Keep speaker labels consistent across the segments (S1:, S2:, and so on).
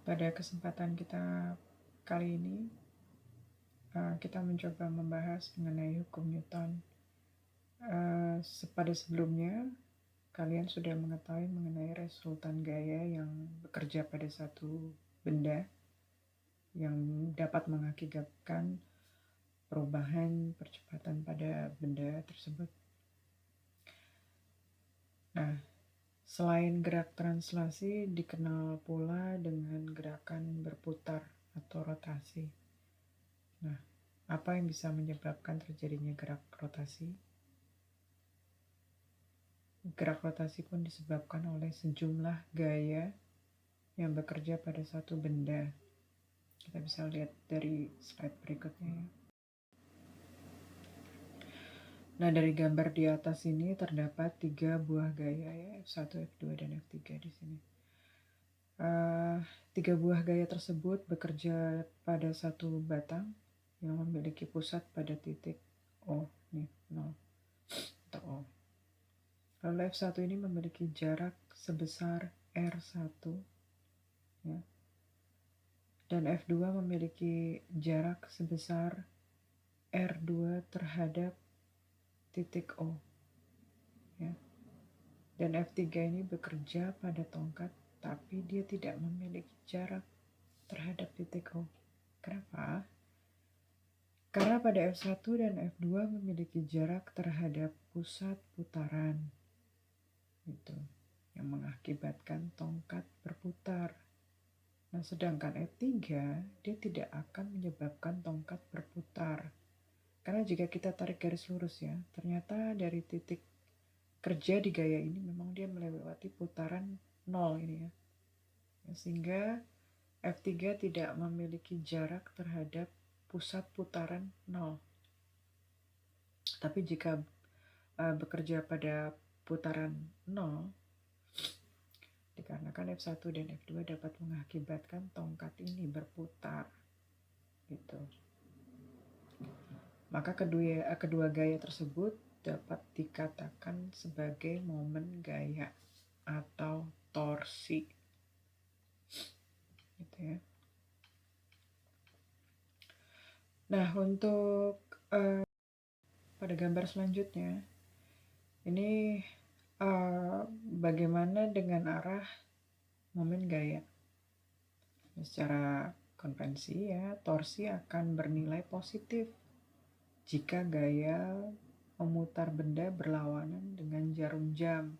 S1: Pada kesempatan kita kali ini, kita mencoba membahas mengenai hukum Newton. Pada sebelumnya, kalian sudah mengetahui mengenai resultan gaya yang bekerja pada satu benda yang dapat mengakibatkan perubahan percepatan pada benda tersebut. Nah, selain gerak translasi, dikenal pula dengan gerakan berputar atau rotasi. Nah, apa yang bisa menyebabkan terjadinya gerak rotasi? Gerak rotasi pun disebabkan oleh sejumlah gaya yang bekerja pada satu benda. Kita bisa lihat dari slide berikutnya ya. Nah, dari gambar di atas ini terdapat 3 buah gaya ya, F1, F2, dan F3 di sini. 3 buah gaya tersebut bekerja pada satu batang yang memiliki pusat pada titik O, nih, 0 atau O. Lalu F1 ini memiliki jarak sebesar R1 ya. Dan F2 memiliki jarak sebesar R2 terhadap titik O ya. Dan F3 ini bekerja pada tongkat tapi dia tidak memiliki jarak terhadap titik O. Kenapa? Karena pada F1 dan F2 memiliki jarak terhadap pusat putaran itu yang mengakibatkan tongkat berputar. Nah, sedangkan F3 dia tidak akan menyebabkan tongkat berputar. Karena jika kita tarik garis lurus ya, ternyata dari titik kerja di gaya ini memang dia melewati putaran 0 ini ya. Sehingga F3 tidak memiliki jarak terhadap pusat putaran 0. Tapi jika bekerja pada putaran 0, dikarenakan F1 dan F2 dapat mengakibatkan tongkat ini berputar gitu. Maka kedua gaya tersebut dapat dikatakan sebagai momen gaya atau torsi gitu ya. Nah, untuk pada gambar selanjutnya ini bagaimana dengan arah momen gaya. Secara konvensi ya, torsi akan bernilai positif jika gaya memutar benda berlawanan dengan jarum jam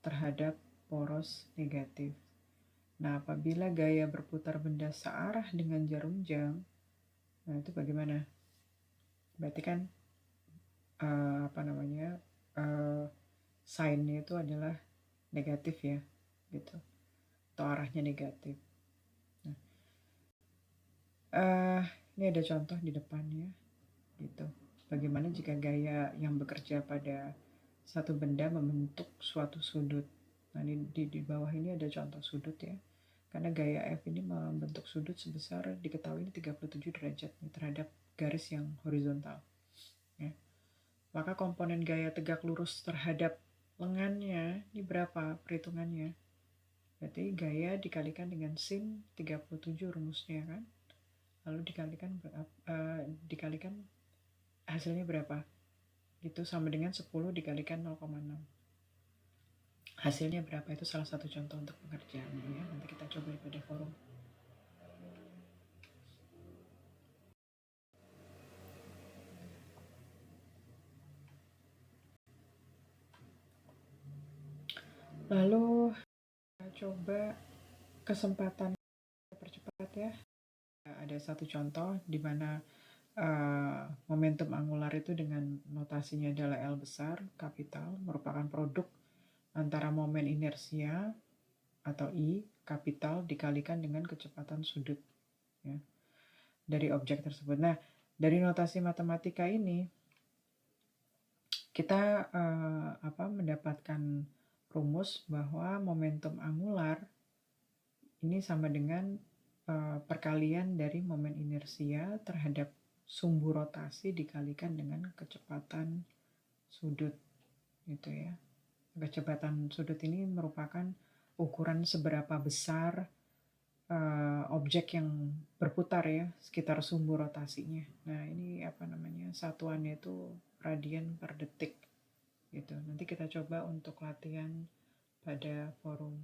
S1: terhadap poros negatif. Nah, apabila gaya berputar benda searah dengan jarum jam, nah itu bagaimana? Berarti kan sign-nya itu adalah negatif ya, gitu, atau arahnya negatif. Nah, ini ada contoh di depannya, gitu. Bagaimana jika gaya yang bekerja pada satu benda membentuk suatu sudut. Nah, di bawah ini ada contoh sudut ya. Karena gaya F ini membentuk sudut sebesar diketahui 37 derajat terhadap garis yang horizontal. Ya. Maka komponen gaya tegak lurus terhadap lengannya ini berapa perhitungannya? Berarti gaya dikalikan dengan sin 37 rumusnya kan. Lalu dikalikan hasilnya berapa? Itu sama dengan 10 dikalikan 0,6. Hasilnya berapa? Itu salah satu contoh untuk pengerjaannya ya. Nanti kita coba pada forum. Lalu kita coba kesempatan percepat ya. Ada satu contoh di mana momentum angular itu dengan notasinya adalah L besar, kapital, merupakan produk antara momen inersia atau I, kapital, dikalikan dengan kecepatan sudut ya, dari objek tersebut. Nah, dari notasi matematika ini kita mendapatkan rumus bahwa momentum angular ini sama dengan perkalian dari momen inersia terhadap sumbu rotasi dikalikan dengan kecepatan sudut gitu ya. Kecepatan sudut ini merupakan ukuran seberapa besar objek yang berputar ya sekitar sumbu rotasinya. Nah ini satuannya itu radian per detik gitu. Nanti kita coba untuk latihan pada forum